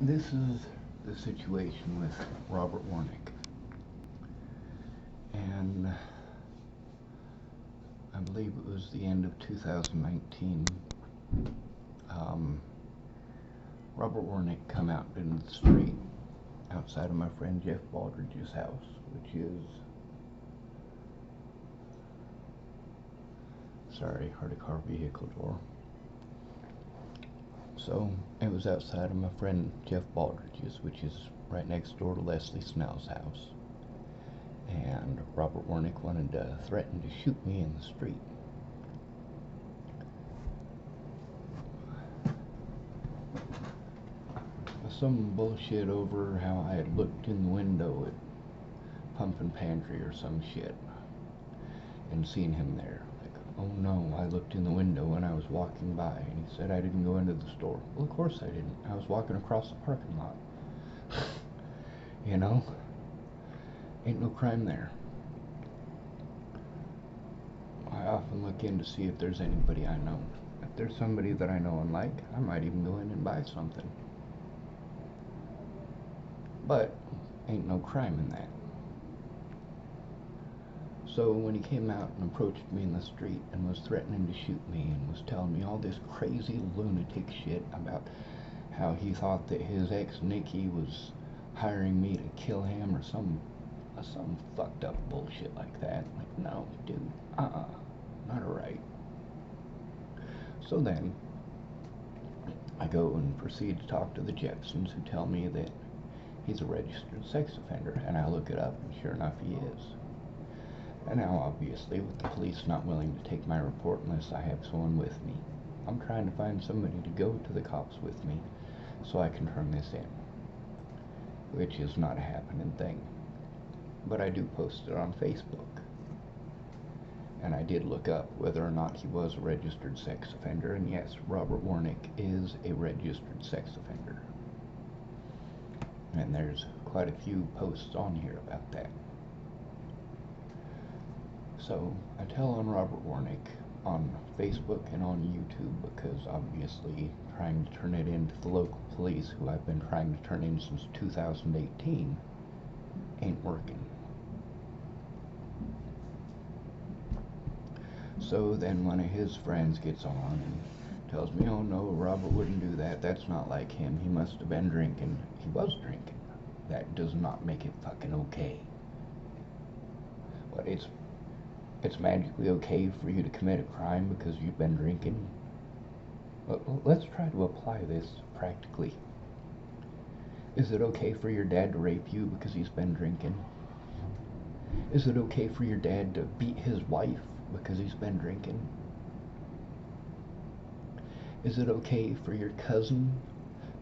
This is the situation with Robert Warnick. And I believe it was the end of 2019. Robert Warnick come out into the street outside of my friend Jeff Baldridge's house, which is, sorry, heard a car vehicle door. So it was outside of my friend Jeff Baldridge's, which is right next door to Leslie Snell's house. And Robert Warnick wanted to threaten to shoot me in the street. Some bullshit over how I had looked in the window at Pumpkin Pantry or some shit and seen him there. Like, oh no, I looked in the window when I was walking by, and he said I didn't go into the store. Well, of course I didn't. I was walking across the parking lot. You know? Ain't no crime there. I often look in to see if there's anybody I know. If there's somebody that I know and like, I might even go in and buy something. But ain't no crime in that. So when he came out and approached me in the street and was threatening to shoot me and was telling me all this crazy lunatic shit about how he thought that his ex Nikki was hiring me to kill him or some fucked up bullshit like that. Like, no, dude, not alright. So then I go and proceed to talk to the Jepsons, who tell me that he's a registered sex offender, and I look it up, and sure enough he is. And now, obviously, with the police not willing to take my report unless I have someone with me, I'm trying to find somebody to go to the cops with me so I can turn this in, which is not a happening thing. But I do post it on Facebook. And I did look up whether or not he was a registered sex offender, and yes, Robert Warnick is a registered sex offender. And there's quite a few posts on here about that. So I tell on Robert Warnick on Facebook and on YouTube because obviously trying to turn it into the local police, who I've been trying to turn in since 2018, ain't working. So then one of his friends gets on and tells me, oh no, Robert wouldn't do that. That's not like him. He must have been drinking. He was drinking. That does not make it fucking okay. But it's magically okay for you to commit a crime because you've been drinking. Let's try to apply this practically. Is it okay for your dad to rape you because he's been drinking? Is it okay for your dad to beat his wife because he's been drinking? Is it okay for your cousin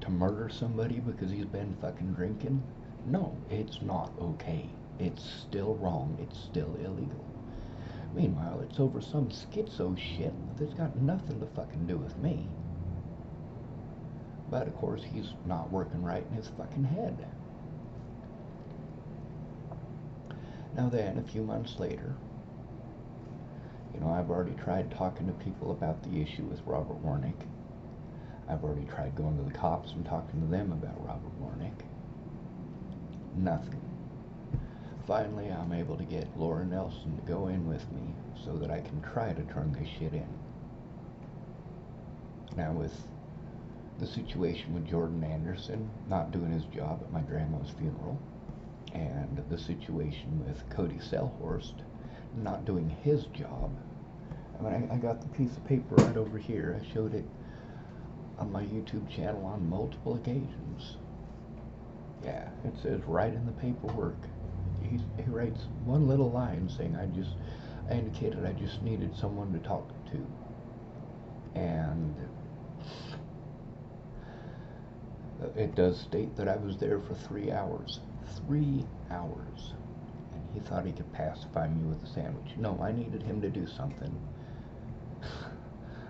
to murder somebody because he's been fucking drinking? No, it's not okay. It's still wrong. It's still illegal. Meanwhile, it's over some schizo shit that's got nothing to fucking do with me. But of course, he's not working right in his fucking head. Now then, a few months later, I've already tried talking to people about the issue with Robert Warnick. I've already tried going to the cops and talking to them about Robert Warnick. Nothing. Finally, I'm able to get Laura Nelson to go in with me so that I can try to turn this shit in. Now, with the situation with Jordan Anderson not doing his job at my grandma's funeral, and the situation with Cody Selhorst not doing his job, I got the piece of paper right over here. I showed it on my YouTube channel on multiple occasions. Yeah, it says right in the paperwork. He writes one little line saying I indicated I just needed someone to talk to. And it does state that I was there for 3 hours. 3 hours. And he thought he could pacify me with a sandwich. No, I needed him to do something.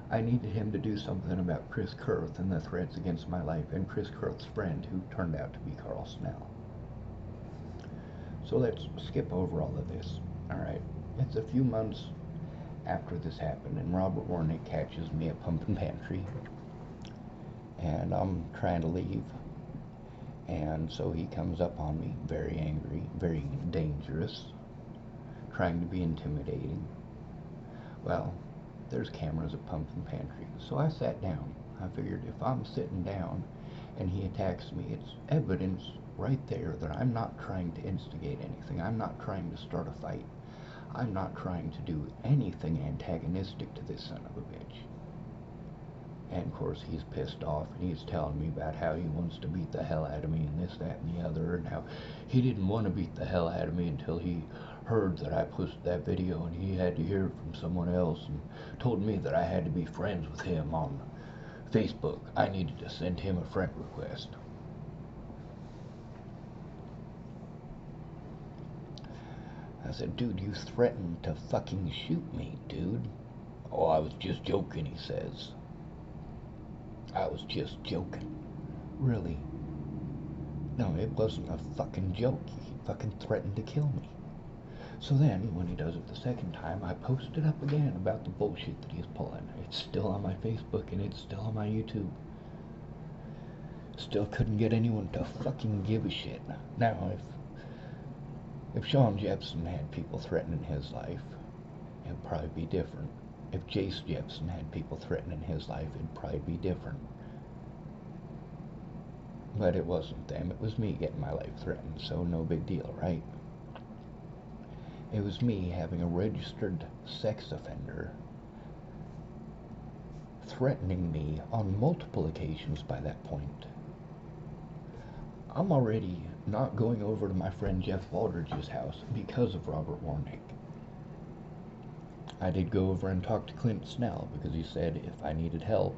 I needed him to do something about Chris Kurth and the threats against my life, and Chris Kurth's friend, who turned out to be Carl Snell. So let's skip over all of this. Alright, it's a few months after this happened, and Robert Warnick catches me at Pumpkin Pantry, and I'm trying to leave, And so he comes up on me, very angry, very dangerous, trying to be intimidating. Well, there's cameras at Pumpkin Pantry, so I sat down. I figured if I'm sitting down and he attacks me, it's evidence right there that I'm not trying to instigate anything. I'm not trying to start a fight. I'm not trying to do anything antagonistic to this son of a bitch. And of course he's pissed off, and he's telling me about how he wants to beat the hell out of me and this, that, and the other, and how he didn't want to beat the hell out of me until he heard that I posted that video, and he had to hear it from someone else, and told me that I had to be friends with him on Facebook. I needed to send him a friend request. I said, dude, you threatened to fucking shoot me, dude. Oh, I was just joking, he says. I was just joking. Really? No, it wasn't a fucking joke. He fucking threatened to kill me. So then, when he does it the second time, I post it up again about the bullshit that he's pulling. It's still on my Facebook, and it's still on my YouTube. Still couldn't get anyone to fucking give a shit. Now, if Sean Jepson had people threatening his life, it'd probably be different. If Jace Jepson had people threatening his life, it'd probably be different. But it wasn't them. It was me getting my life threatened, so no big deal, right? It was me having a registered sex offender threatening me on multiple occasions by that point. I'm already not going over to my friend Jeff Baldridge's house because of Robert Warnick. I did go over and talk to Clint Snell because he said if I needed help,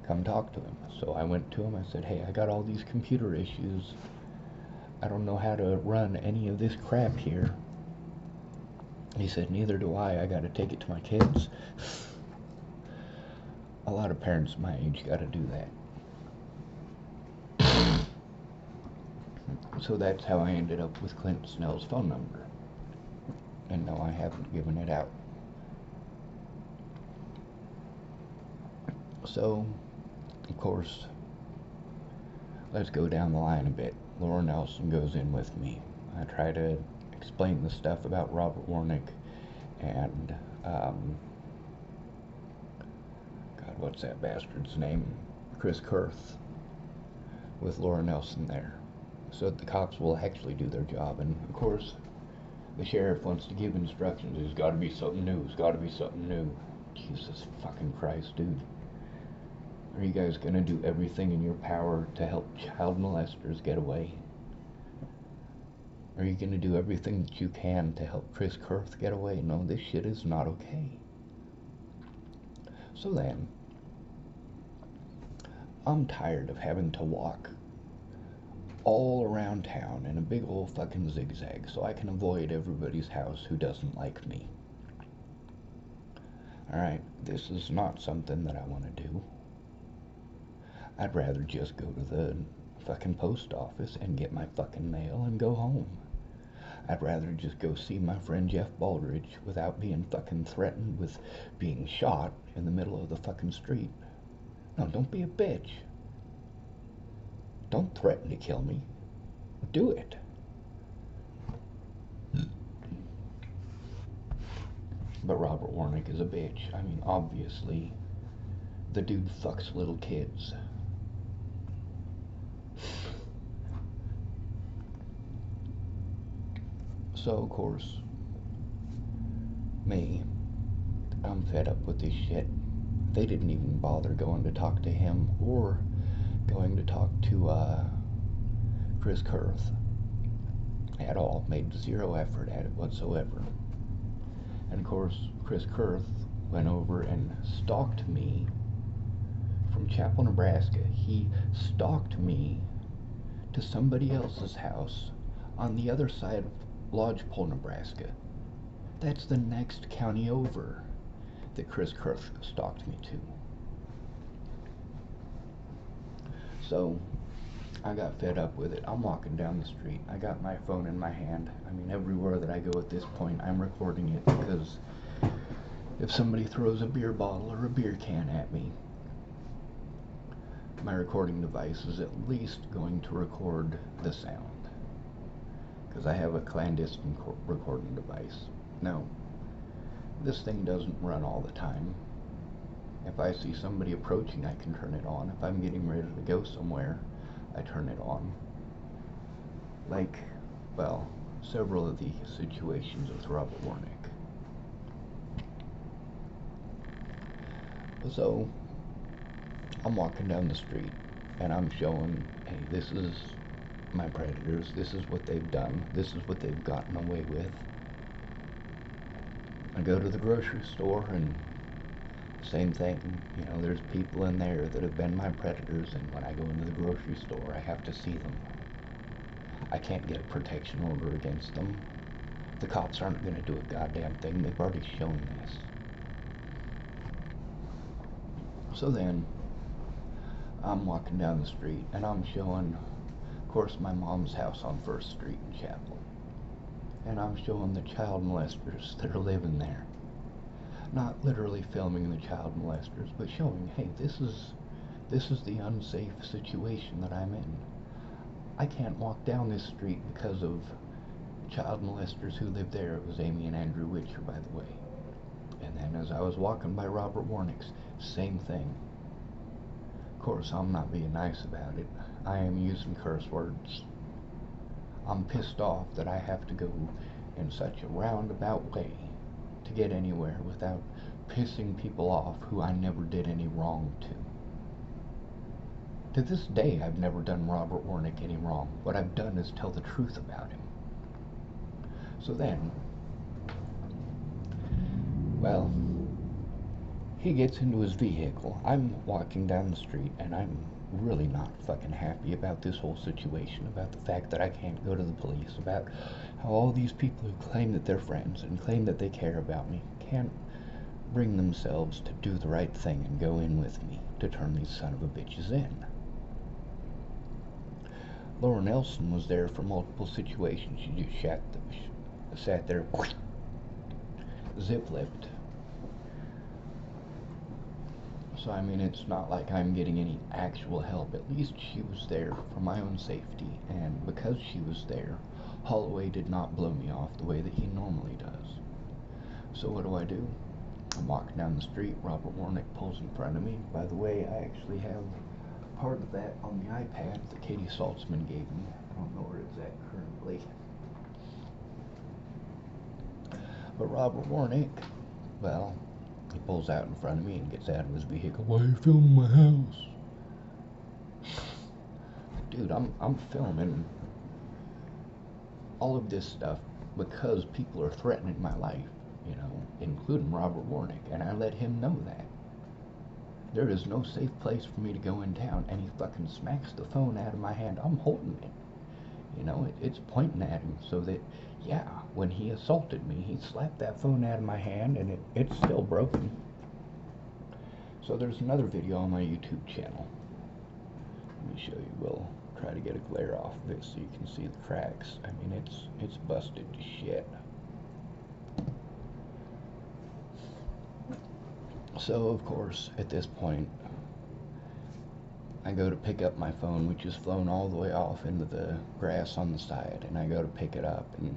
come talk to him. So I went to him. I said, hey, I got all these computer issues. I don't know how to run any of this crap here. He said, neither do I. I got to take it to my kids. A lot of parents my age got to do that. So that's how I ended up with Clint Snell's phone number. And no, I haven't given it out. So, of course, let's go down the line a bit. Laura Nelson goes in with me. I try to explain the stuff about Robert Warnick and, God, what's that bastard's name? Chris Kurth, with Laura Nelson there, so that the cops will actually do their job. And, of course, the sheriff wants to give instructions. There's got to be something new. There's got to be something new. Jesus fucking Christ, dude. Are you guys going to do everything in your power to help child molesters get away? Are you going to do everything that you can to help Chris Kurth get away? No, this shit is not okay. So then, I'm tired of having to walk all around town in a big old fucking zigzag so I can avoid everybody's house who doesn't like me. Alright, this is not something that I want to do. I'd rather just go to the fucking post office and get my fucking mail and go home. I'd rather just go see my friend Jeff Baldridge without being fucking threatened with being shot in the middle of the fucking street. No, don't be a bitch. Don't threaten to kill me. Do it. But Robert Warnick is a bitch. I mean, obviously, the dude fucks little kids. So, of course, I'm fed up with this shit. They didn't even bother going to talk to him or going to talk to Chris Kurth at all. Made zero effort at it whatsoever. And of course, Chris Kurth went over and stalked me from Chapel, Nebraska. He stalked me to somebody else's house on the other side of Lodgepole, Nebraska. That's the next county over that Chris Kurth stalked me to. So, I got fed up with it. I'm walking down the street. I got my phone in my hand. I mean, everywhere that I go at this point, I'm recording it, because if somebody throws a beer bottle or a beer can at me, my recording device is at least going to record the sound, because I have a clandestine recording device. Now, this thing doesn't run all the time. If I see somebody approaching, I can turn it on. If I'm getting ready to go somewhere, I turn it on. Like, well, several of the situations with Robert Warnick. So, I'm walking down the street, and I'm showing, hey, this is my predators, this is what they've done, this is what they've gotten away with. I go to the grocery store, and same thing, you know, there's people in there that have been my predators, and when I go into the grocery store, I have to see them. I can't get a protection order against them. The cops aren't going to do a goddamn thing. They've already shown this. So then, I'm walking down the street, and I'm showing, of course, my mom's house on 1st Street in Chapel. And I'm showing the child molesters that are living there. Not literally filming the child molesters, but showing, hey, this is the unsafe situation that I'm in. I can't walk down this street because of child molesters who live there. It was Amy and Andrew Witcher, by the way. And then as I was walking by Robert Warnick's, same thing. Of course, I'm not being nice about it. I am using curse words. I'm pissed off that I have to go in such a roundabout way to get anywhere without pissing people off who I never did any wrong to. To this day, I've never done Robert Warnick any wrong. What I've done is tell the truth about him. So then, well, he gets into his vehicle. I'm walking down the street, and I'm really not fucking happy about this whole situation, about the fact that I can't go to the police, about how all these people who claim that they're friends and claim that they care about me can't bring themselves to do the right thing and go in with me to turn these son of a bitches in. Laura Nelson was there for multiple situations. She just sat there, zip-lipped. So, I mean, it's not like I'm getting any actual help. At least she was there for my own safety, and because she was there, Holloway did not blow me off the way that he normally does. So what do? I'm walking down the street, Robert Warnick pulls in front of me. By the way, I actually have part of that on the iPad that Katie Saltzman gave me. I don't know where it's at currently. But Robert Warnick, well, he pulls out in front of me and gets out of his vehicle. Why are you filming my house? Dude, I'm filming all of this stuff because people are threatening my life, you know, including Robert Warnick, and I let him know that. There is no safe place for me to go in town, and he fucking smacks the phone out of my hand. I'm holding it. You know, it's pointing at him so that, yeah, when he assaulted me, he slapped that phone out of my hand, and it's still broken. So there's another video on my YouTube channel. Let me show you. We'll try to get a glare off of it so you can see the cracks. I mean, it's busted to shit. So, of course, at this point, I go to pick up my phone, which is flown all the way off into the grass on the side, and I go to pick it up, and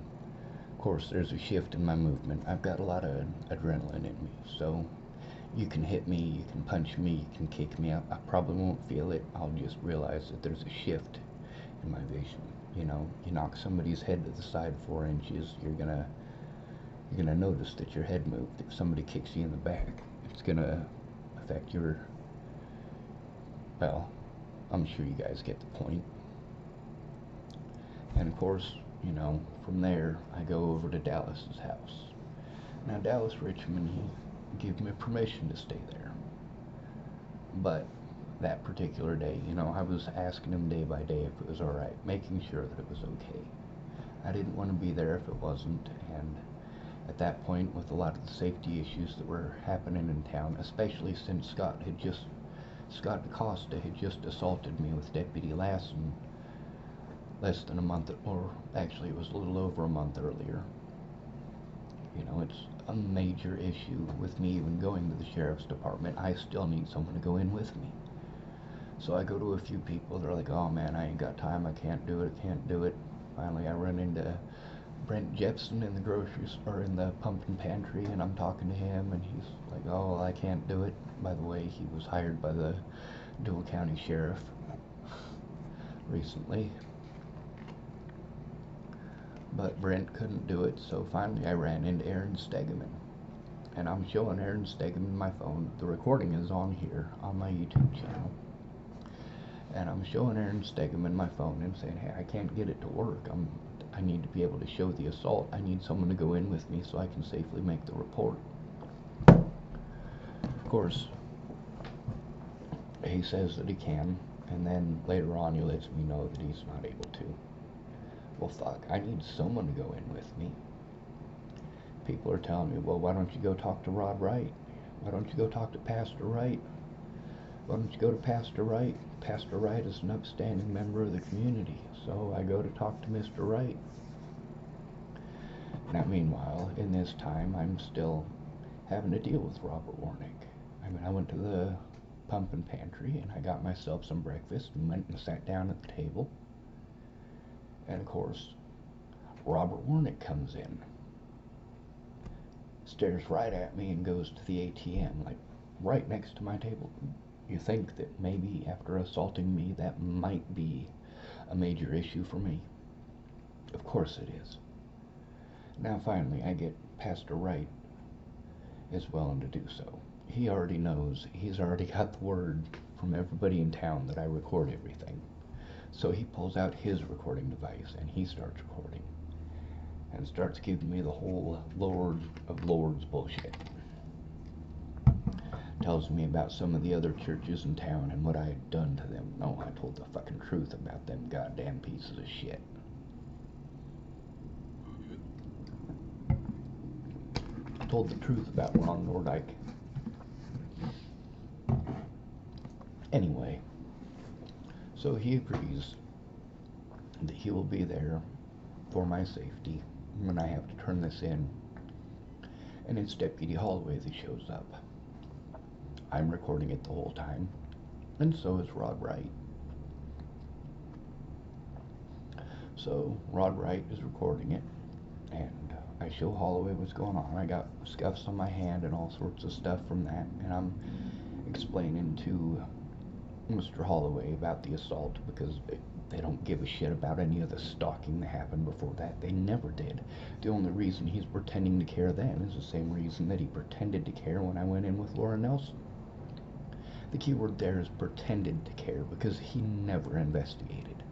of course there's a shift in my movement. I've got a lot of adrenaline in me, so you can hit me, you can punch me, you can kick me up. I probably won't feel it. I'll just realize that there's a shift in my vision. You know, you knock somebody's head to the side 4 inches, you're gonna notice that your head moved. If somebody kicks you in the back, it's gonna affect your, well, I'm sure you guys get the point. And of course, you know, from there, I go over to Dallas's house. Now, Dallas Richmond, he gave me permission to stay there. But that particular day, you know, I was asking him day by day if it was alright, making sure that it was okay. I didn't want to be there if it wasn't, and at that point, with a lot of the safety issues that were happening in town, especially since Scott DaCosta had just assaulted me with Deputy Lassen less than a month, or actually it was a little over a month earlier. You know, it's a major issue with me even going to the sheriff's department. I still need someone to go in with me. So I go to a few people. They're like, oh man, I ain't got time. I can't do it. I can't do it. Finally, I run into Brent Jepson in the grocery store, in the pumpkin pantry, and I'm talking to him, and he's like, oh, I can't do it. By the way, he was hired by the Dual County Sheriff recently. But Brent couldn't do it, so finally I ran into Aaron Stegeman. And I'm showing Aaron Stegeman my phone. The recording is on here on my YouTube channel. And I'm showing Aaron Stegeman my phone and saying, hey, I can't get it to work. I need to be able to show the assault. I need someone to go in with me so I can safely make the report. Of course, he says that he can, and then later on he lets me know that he's not able to. Well, fuck, I need someone to go in with me. People are telling me, well, why don't you go talk to Rod Wright? Why don't you go talk to Pastor Wright? Why don't you go to Pastor Wright? Pastor Wright is an upstanding member of the community. So I go to talk to Mr. Wright. Now, meanwhile, in this time, I'm still having to deal with Robert Warnick. I mean, I went to the pumpkin pantry and I got myself some breakfast and went and sat down at the table. And of course, Robert Warnick comes in, stares right at me and goes to the ATM, like right next to my table. You think that maybe after assaulting me, that might be a major issue for me? Of course it is. Now finally, I get Pastor Wright is willing to do so. He already knows, he's already got the word from everybody in town that I record everything. So he pulls out his recording device and he starts recording and starts giving me the whole Lord of Lords bullshit. Tells me about some of the other churches in town and what I had done to them. No, I told the fucking truth about them goddamn pieces of shit. I told the truth about Ron Nordyke. Anyway, so he agrees that he will be there for my safety when I have to turn this in. And it's Deputy Holloway that shows up. I'm recording it the whole time, and so is Rod Wright. So Rod Wright is recording it, and I show Holloway what's going on. I got scuffs on my hand and all sorts of stuff from that, and I'm explaining to Mr. Holloway about the assault because they don't give a shit about any of the stalking that happened before that. They never did. The only reason he's pretending to care then is the same reason that he pretended to care when I went in with Laura Nelson. The key word there is pretended to care because he never investigated.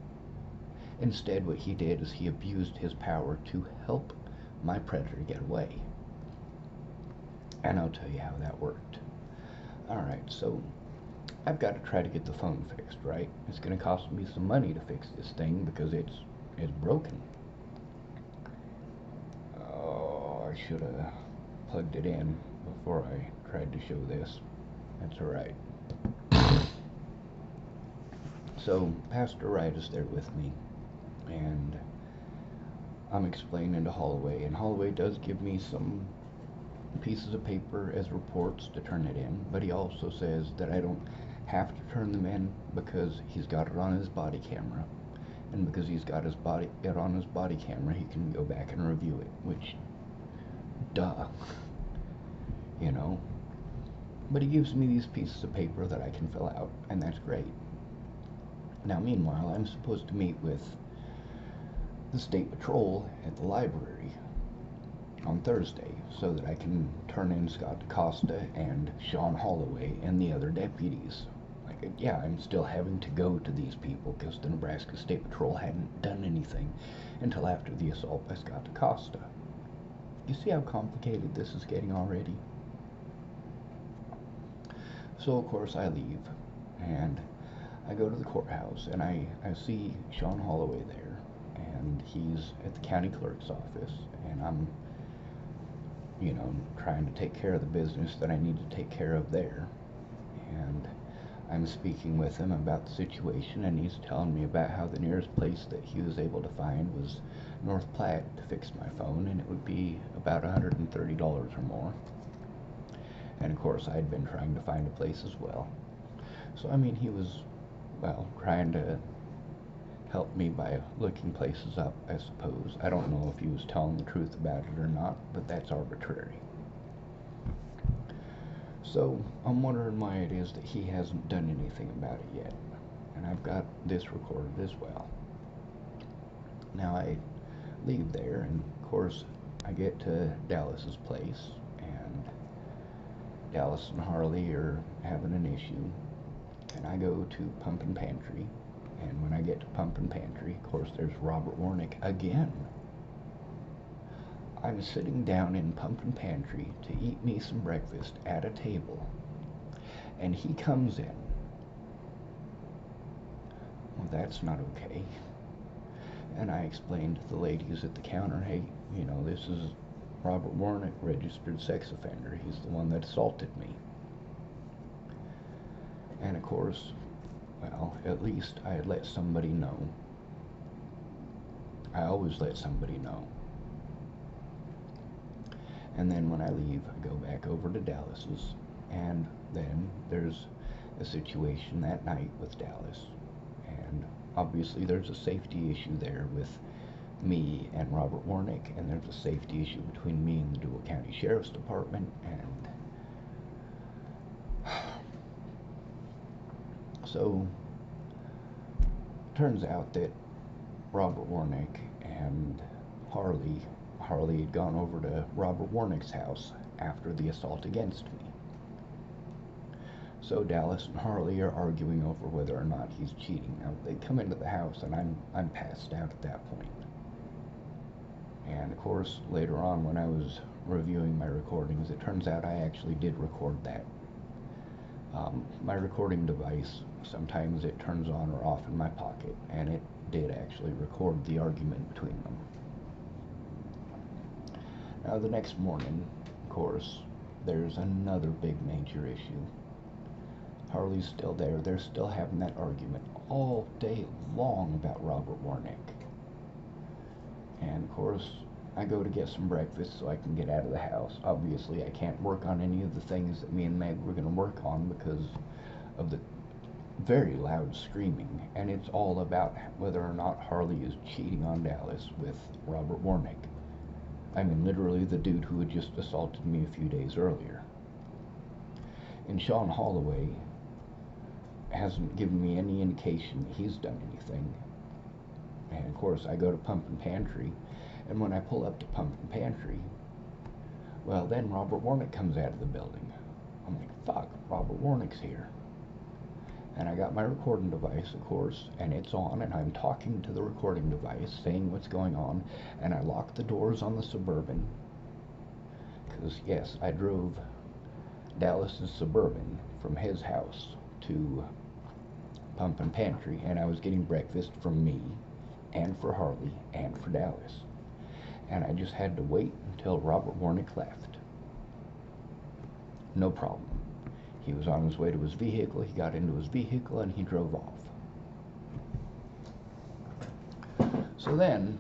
Instead, what he did is he abused his power to help my predator get away. And I'll tell you how that worked. Alright, so I've got to try to get the phone fixed, right? It's going to cost me some money to fix this thing because it's broken. Oh, I should have plugged it in before I tried to show this. That's alright. So Pastor Wright is there with me, and I'm explaining to Holloway, and Holloway does give me some pieces of paper as reports to turn it in, but he also says that I don't have to turn them in because he's got it on his body camera, and because he's got it on his body camera, he can go back and review it, which, duh, you know. But he gives me these pieces of paper that I can fill out, and that's great. Now, meanwhile, I'm supposed to meet with the State Patrol at the library on Thursday so that I can turn in Scott DaCosta and Sean Holloway and the other deputies. Like, yeah, I'm still having to go to these people because the Nebraska State Patrol hadn't done anything until after the assault by Scott DaCosta. You see how complicated this is getting already? So, of course, I leave, and I go to the courthouse, and I see Sean Holloway there, and he's at the county clerk's office, and I'm, you know, trying to take care of the business that I need to take care of there, and I'm speaking with him about the situation, and he's telling me about how the nearest place that he was able to find was North Platte to fix my phone, and it would be about $130 or more. And of course, I'd been trying to find a place as well. So, I mean, he was well, trying to help me by looking places up, I suppose. I don't know if he was telling the truth about it or not, but that's arbitrary. So I'm wondering why it is that he hasn't done anything about it yet. And I've got this recorded as well. Now I leave there, and of course I get to Dallas's place, and Dallas and Harley are having an issue, and I go to Pumpkin Pantry, and when I get to Pumpkin Pantry, of course, there's Robert Warnick again. I'm sitting down in Pumpkin Pantry to eat me some breakfast at a table, and he comes in. Well, that's not okay. And I explained to the ladies at the counter, hey, you know, this is Robert Warnick, registered sex offender. He's the one that assaulted me. And of course, well, at least I had let somebody know. I always let somebody know. And then when I leave, I go back over to Dallas's, and then there's a situation that night with Dallas. And obviously there's a safety issue there with me and Robert Warnick, and there's a safety issue between me and the Dual County Sheriff's Department, and so turns out that Robert Warnick and Harley had gone over to Robert Warnick's house after the assault against me. So Dallas and Harley are arguing over whether or not he's cheating. Now they come into the house, and I'm passed out at that point. And of course, later on when I was reviewing my recordings, it turns out I actually did record that. My recording device, sometimes it turns on or off in my pocket, and it did actually record the argument between them. Now the next morning, of course, there's another big major issue. Harley's still there. They're still having that argument all day long about Robert Warnick. And of course, I go to get some breakfast so I can get out of the house. Obviously, I can't work on any of the things that me and Meg were going to work on because of the very loud screaming. And it's all about whether or not Harley is cheating on Dallas with Robert Warnick. I mean, literally the dude who had just assaulted me a few days earlier. And Sean Holloway hasn't given me any indication he's done anything. And of course, I go to Pumpkin Pantry, and when I pull up to Pumpkin Pantry, well, then Robert Warnick comes out of the building. I'm like, fuck, Robert Warnick's here. And I got my recording device, of course, and it's on, and I'm talking to the recording device, saying what's going on, and I locked the doors on the Suburban, because, yes, I drove Dallas's Suburban from his house to Pumpkin Pantry, and I was getting breakfast from me, and for Harley, and for Dallas. And I just had to wait until Robert Warnick left. No problem. He was on his way to his vehicle, he got into his vehicle, and he drove off. So then,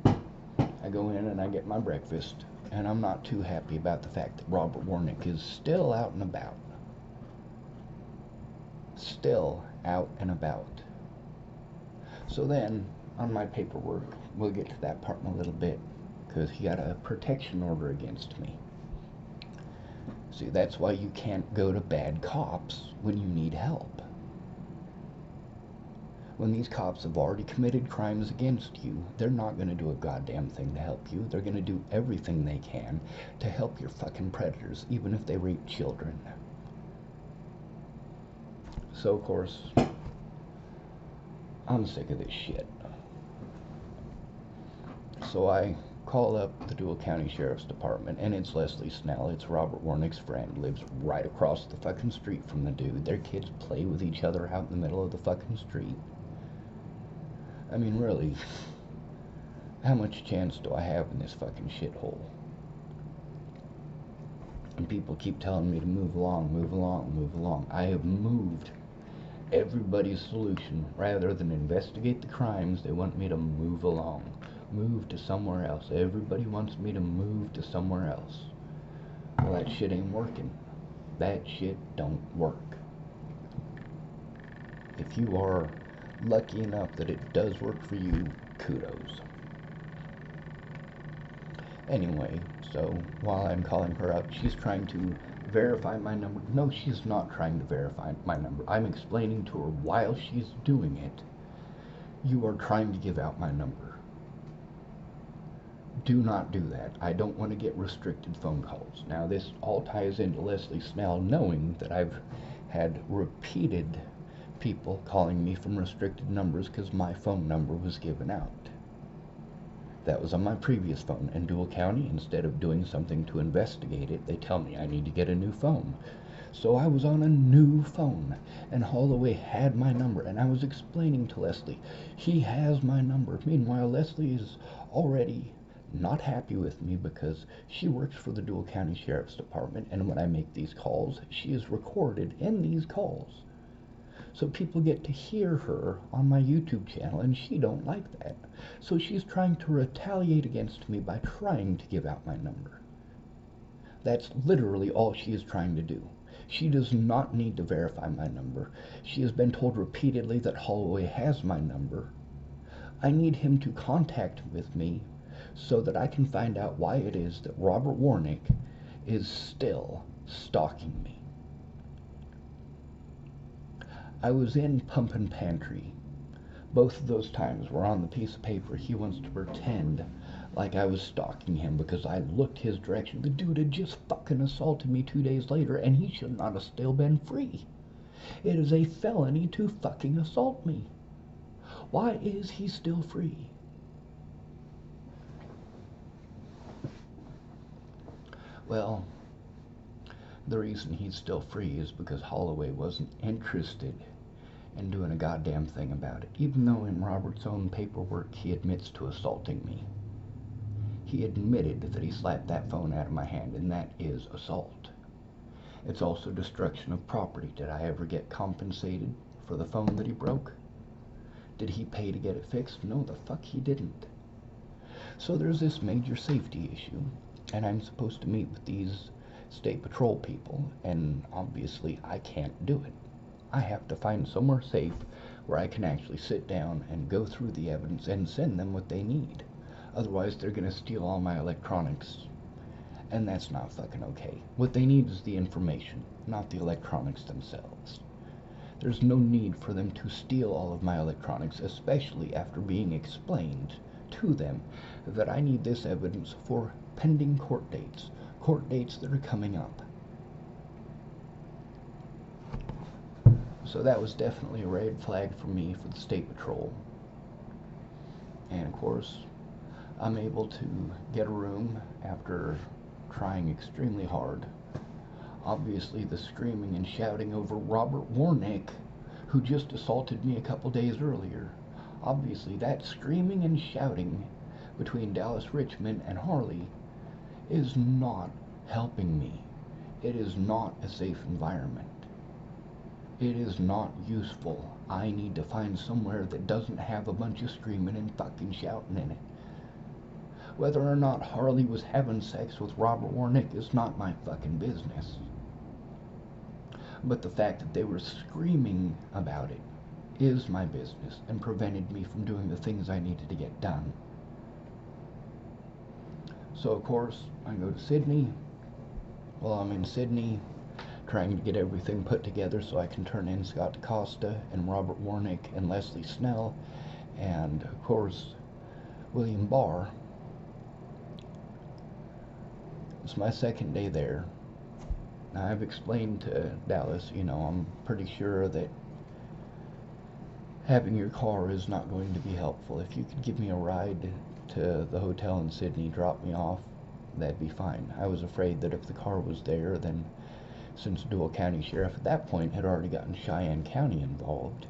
I go in and I get my breakfast, and I'm not too happy about the fact that Robert Warnick is still out and about. Still out and about. So then, on my paperwork, we'll get to that part in a little bit, because he got a protection order against me. See, that's why you can't go to bad cops when you need help. When these cops have already committed crimes against you, they're not going to do a goddamn thing to help you. They're going to do everything they can to help your fucking predators, even if they rape children. So, of course, I'm sick of this shit. So I call up the Dual County Sheriff's Department, and it's Leslie Snell. It's Robert Warnick's friend. Lives right across the fucking street from the dude. Their kids play with each other out in the middle of the fucking street. I mean, really, how much chance do I have in this fucking shithole? And people keep telling me to move along, move along, move along. I have moved everybody's solution. Rather than investigate the crimes, they want me to move along. Move to somewhere else. Everybody wants me to move to somewhere else. Well, that shit ain't working. That shit don't work. If you are lucky enough that it does work for you, kudos. Anyway, so while I'm calling her up, she's trying to verify my number. No, she's not trying to verify my number. I'm explaining to her while she's doing it, you are trying to give out my number. Do not do that. I don't want to get restricted phone calls. Now, this all ties into Leslie Snell knowing that I've had repeated people calling me from restricted numbers because my phone number was given out. That was on my previous phone. In Dual County, instead of doing something to investigate it, they tell me I need to get a new phone. So I was on a new phone, and Holloway had my number, and I was explaining to Leslie, he has my number. Meanwhile, Leslie is already not happy with me because she works for the Dual County Sheriff's Department, and when I make these calls, she is recorded in these calls. So people get to hear her on my YouTube channel, and she don't like that. So she's trying to retaliate against me by trying to give out my number. That's literally all she is trying to do. She does not need to verify my number. She has been told repeatedly that Holloway has my number. I need him to contact with me so that I can find out why it is that Robert Warnick is still stalking me. I was in Pump and Pantry. Both of those times were on the piece of paper. He wants to pretend like I was stalking him because I looked his direction. The dude had just fucking assaulted me 2 days later, and he should not have still been free. It is a felony to fucking assault me. Why is he still free? Well, the reason he's still free is because Holloway wasn't interested in doing a goddamn thing about it. Even though in Robert's own paperwork he admits to assaulting me. He admitted that he slapped that phone out of my hand, and that is assault. It's also destruction of property. Did I ever get compensated for the phone that he broke? Did he pay to get it fixed? No, the fuck he didn't. So there's this major safety issue, and I'm supposed to meet with these State Patrol people, and obviously I can't do it. I have to find somewhere safe where I can actually sit down and go through the evidence and send them what they need. Otherwise, they're going to steal all my electronics, and that's not fucking okay. What they need is the information, not the electronics themselves. There's no need for them to steal all of my electronics, especially after being explained to them that I need this evidence for pending court dates that are coming up. So that was definitely a red flag for me for the State Patrol. And of course, I'm able to get a room after trying extremely hard. Obviously, the screaming and shouting over Robert Warnick, who just assaulted me a couple days earlier. Obviously, that screaming and shouting between Dallas Richmond and Harley is not helping me. It is not a safe environment. It is not useful. I need to find somewhere that doesn't have a bunch of screaming and fucking shouting in it. Whether or not Harley was having sex with Robert Warnick is not my fucking business. But the fact that they were screaming about it is my business and prevented me from doing the things I needed to get done. So of course, I go to Sydney. Well, I'm in Sydney trying to get everything put together so I can turn in Scott DaCosta and Robert Warnick and Leslie Snell and of course William Barr. It's my second day there. Now, I've explained to Dallas, I'm pretty sure that having your car is not going to be helpful. If you could give me a ride to the hotel in Sydney, drop me off, that'd be fine. I was afraid that if the car was there, then since Dual County Sheriff at that point had already gotten Cheyenne County involved,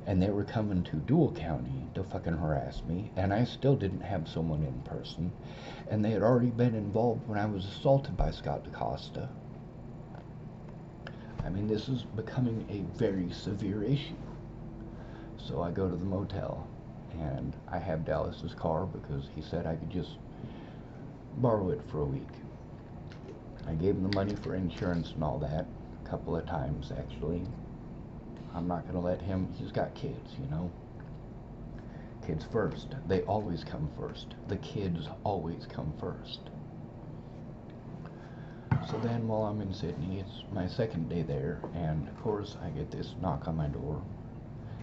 and they were coming to Dual County to fucking harass me, and I still didn't have someone in person, and they had already been involved when I was assaulted by Scott DaCosta. I mean, this is becoming a very severe issue. So I go to the motel, and I have Dallas's car because he said I could just borrow it for a week. I gave him the money for insurance and all that, a couple of times actually. I'm not going to let him, he's got kids, you know. Kids first. They always come first. The kids always come first. So then while I'm in Sydney, it's my second day there, and of course I get this knock on my door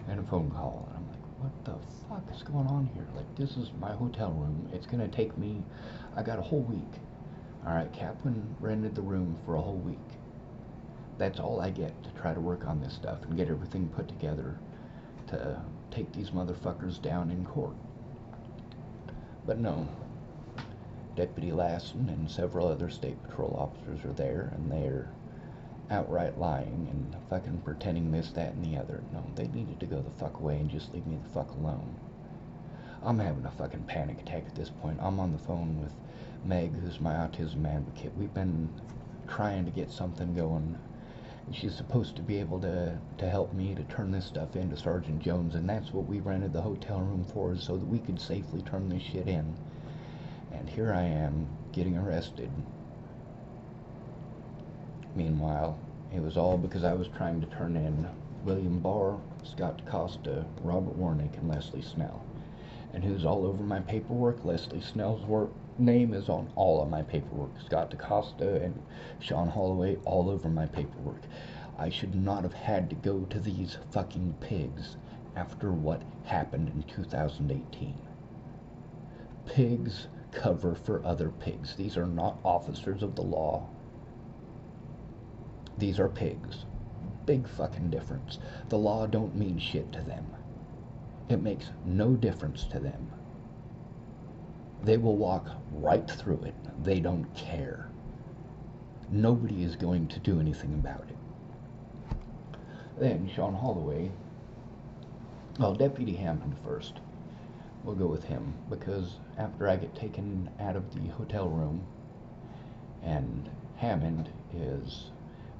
and a phone call, and I'm like, what the fuck is going on here? Like, this is my hotel room. It's going to take me, I got a whole week. Alright, Kaplan rented the room for a whole week. That's all I get to try to work on this stuff and get everything put together to take these motherfuckers down in court. But no, Deputy Lassen and several other state patrol officers are there, and they're outright lying and fucking pretending this, that, and the other. No, they needed to go the fuck away and just leave me the fuck alone. I'm having a fucking panic attack at this point. I'm on the phone with Meg, who's my autism advocate. We've been trying to get something going. She's supposed to be able to help me to turn this stuff into Sergeant Jones, and that's what we rented the hotel room for, is so that we could safely turn this shit in. And here I am, getting arrested. Meanwhile, it was all because I was trying to turn in William Barr, Scott DeCosta, Robert Warnick, and Leslie Snell. And who's all over my paperwork? Leslie Snell's name is on all of my paperwork. Scott DeCosta and Sean Holloway all over my paperwork. I should not have had to go to these fucking pigs after what happened in 2018. Pigs cover for other pigs. These are not officers of the law. These are pigs. Big fucking difference. The law don't mean shit to them. It makes no difference to them. They will walk right through it. They don't care. Nobody is going to do anything about it. Then Sean Holloway, well, Deputy Hammond first. We'll go with him, because after I get taken out of the hotel room, and Hammond is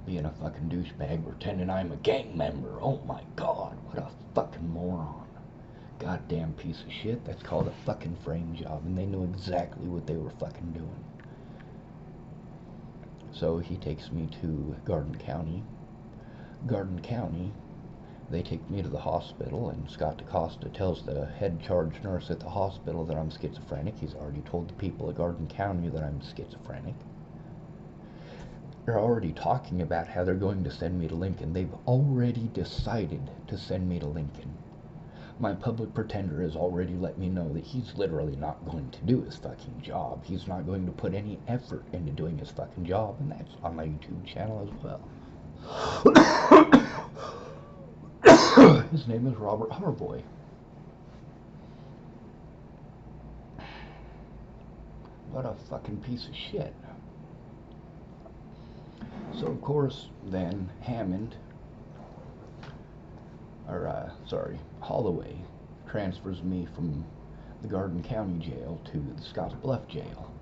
being a fucking douchebag, pretending I'm a gang member. Oh my god, what a fucking moron. Goddamn piece of shit. That's called a fucking frame job, and they knew exactly what they were fucking doing. So he takes me to Garden County. Garden County, they take me to the hospital, and Scott DeCosta tells the head charge nurse at the hospital that I'm schizophrenic. He's already told the people of Garden County that I'm schizophrenic. They're already talking about how they're going to send me to Lincoln. They've already decided to send me to Lincoln. My public pretender has already let me know that he's literally not going to do his fucking job. He's not going to put any effort into doing his fucking job, and that's on my YouTube channel as well. His name is Robert Harboy. What a fucking piece of shit. So of course, then Holloway transfers me from the Garden County jail to the Scottsbluff jail.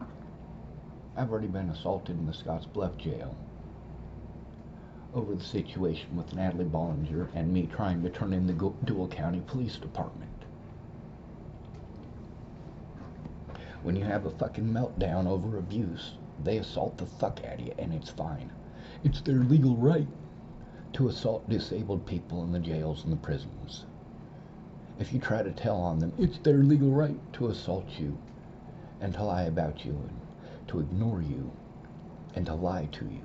I've already been assaulted in the Scottsbluff jail over the situation with Natalie Bollinger and me trying to turn in the Dual County Police Department. When you have a fucking meltdown over abuse, they assault the fuck out of you, and it's fine. It's their legal right to assault disabled people in the jails and the prisons. If you try to tell on them, it's their legal right to assault you and to lie about you and to ignore you and to lie to you.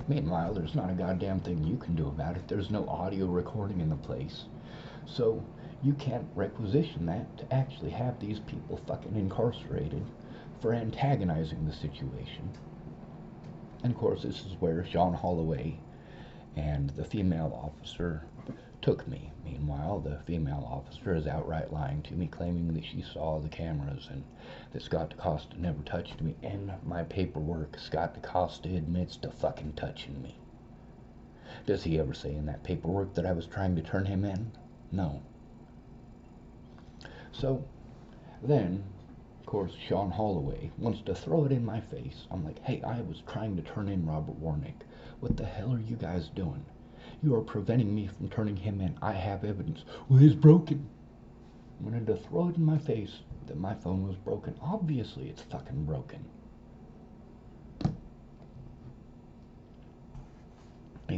Meanwhile, there's not a goddamn thing you can do about it. There's no audio recording in the place. So you can't requisition that to actually have these people fucking incarcerated for antagonizing the situation. And of course, this is where Sean Holloway and the female officer took me. Meanwhile, the female officer is outright lying to me, claiming that she saw the cameras and that Scott DeCosta never touched me. In my paperwork, Scott DeCosta admits to fucking touching me. Does he ever say in that paperwork that I was trying to turn him in? No. So, then, of course, Sean Holloway wants to throw it in my face. I'm like, hey, I was trying to turn in Robert Warnick. What the hell are you guys doing? You are preventing me from turning him in. I have evidence. Well, it's broken. I wanted to throw it in my face that my phone was broken. Obviously, it's fucking broken.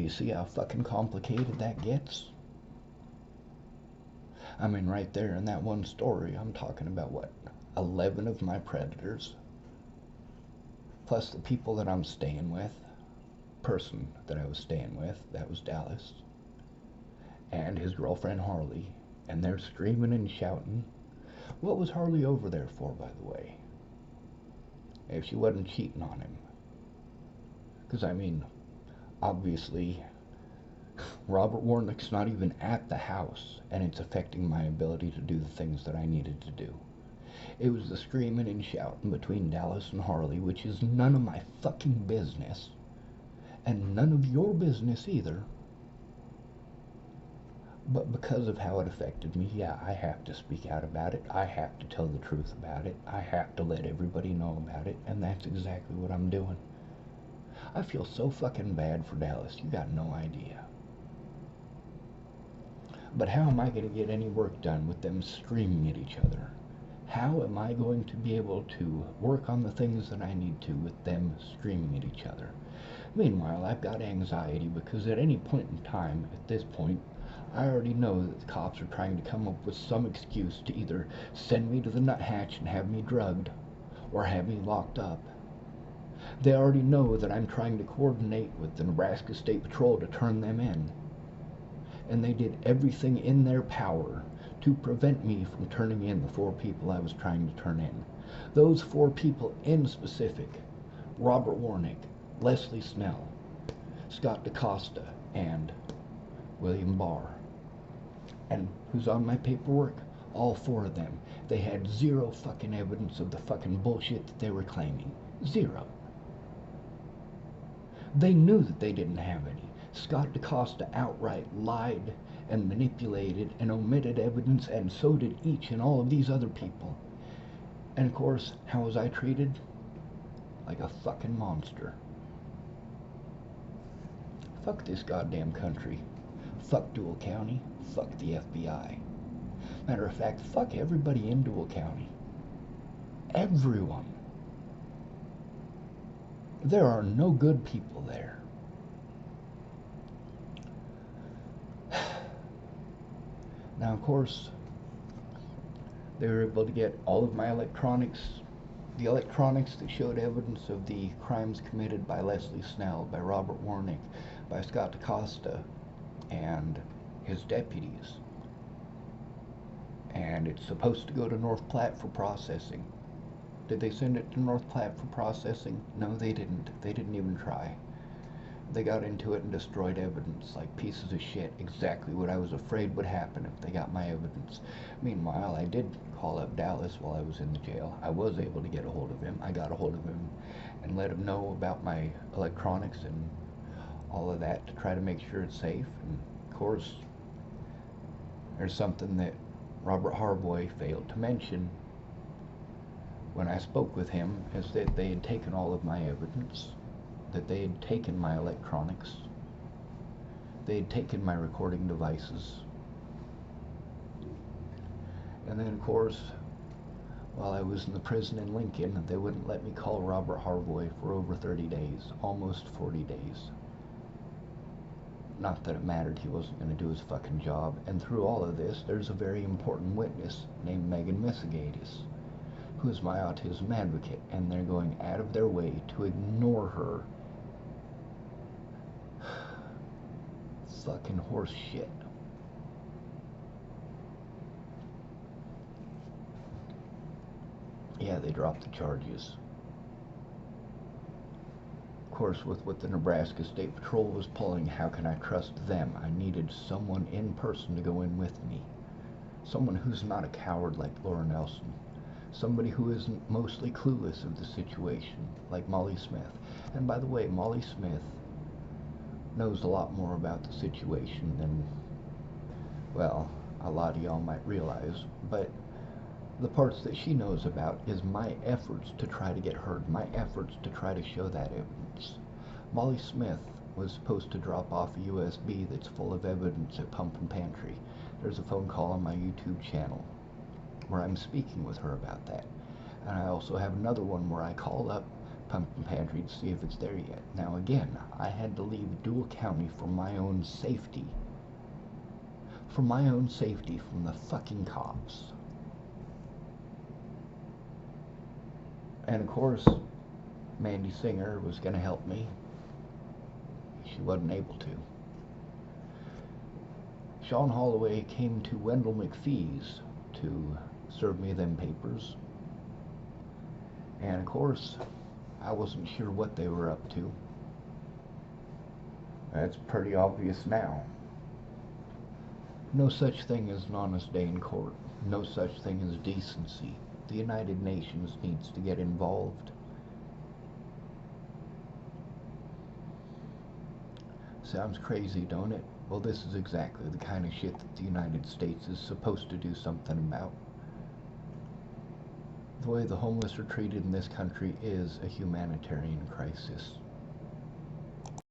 you see how fucking complicated that gets? I mean, right there in that one story, I'm talking about what? 11 of my predators, plus the people that I'm staying with, person that I was staying with, that was Dallas, and his girlfriend Harley, and they're screaming and shouting. What was Harley over there for, by the way? If she wasn't cheating on him. Because, I mean, obviously, Robert Warnick's not even at the house, and it's affecting my ability to do the things that I needed to do. It was the screaming and shouting between Dallas and Harley, which is none of my fucking business, and none of your business either. But because of how it affected me, yeah, I have to speak out about it. I have to tell the truth about it. I have to let everybody know about it, and that's exactly what I'm doing. I feel so fucking bad for Dallas, you got no idea. But how am I going to get any work done with them screaming at each other? How am I going to be able to work on the things that I need to with them screaming at each other? Meanwhile, I've got anxiety because at any point in time, at this point, I already know that the cops are trying to come up with some excuse to either send me to the nuthatch and have me drugged or have me locked up. They already know that I'm trying to coordinate with the Nebraska State Patrol to turn them in. And they did everything in their power to prevent me from turning in the 4 people I was trying to turn in. Those 4 people in specific: Robert Warnick, Leslie Snell, Scott DaCosta, and William Barr. And who's on my paperwork? All 4 of them. They had 0 fucking evidence of the fucking bullshit that they were claiming. 0. They knew that they didn't have any. Scott DaCosta outright lied and manipulated and omitted evidence, and so did each and all of these other people. And of course, how was I treated? Like a fucking monster. Fuck this goddamn country. Fuck Dual County. Fuck the FBI. Matter of fact, fuck everybody in Dual County. Everyone. There are no good people there. Now, of course, they were able to get all of my electronics, the electronics that showed evidence of the crimes committed by Leslie Snell, by Robert Warnick, by Scott DaCosta, and his deputies. And it's supposed to go to North Platte for processing. Did they send it to North Platte for processing? No, they didn't. They didn't even try. They got into it and destroyed evidence like pieces of shit. Exactly what I was afraid would happen if they got my evidence. Meanwhile, I did call up Dallas while I was in the jail. I was able to get a hold of him. I got a hold of him and let him know about my electronics and all of that to try to make sure it's safe. And of course, there's something that Robert Harboy failed to mention when I spoke with him, is that they had taken all of my evidence, that they had taken my electronics, they had taken my recording devices. And then, of course, while I was in the prison in Lincoln, they wouldn't let me call Robert Harboy for over 30 days, almost 40 days. Not that it mattered, he wasn't going to do his fucking job. And through all of this, there's a very important witness named Megan Misigatis, who is my autism advocate, and they're going out of their way to ignore her. Fucking horse shit. Yeah, they dropped the charges. Of course, with what the Nebraska State Patrol was pulling, how can I trust them? I needed someone in person to go in with me. Someone who's not a coward like Laura Nelson. Somebody who isn't mostly clueless of the situation, like Molly Smith. And by the way, Molly Smith knows a lot more about the situation than, well, a lot of y'all might realize. But the parts that she knows about is my efforts to try to get heard, my efforts to try to show that evidence. Molly Smith was supposed to drop off a USB that's full of evidence at Pump and Pantry. There's a phone call on my YouTube channel where I'm speaking with her about that. And I also have another one where I call up pumpkin pantry to see if it's there yet. Now again, I had to leave Dual County for my own safety. For my own safety from the fucking cops. And of course, Mandy Singer was going to help me. She wasn't able to. Sean Holloway came to Wendell McPhee's to serve me them papers. And of course, I wasn't sure what they were up to. That's pretty obvious now. No such thing as an honest day in court. No such thing as decency. The United Nations needs to get involved. Sounds crazy, don't it? Well, this is exactly the kind of shit that the United States is supposed to do something about. The way the homeless are treated in this country is a humanitarian crisis.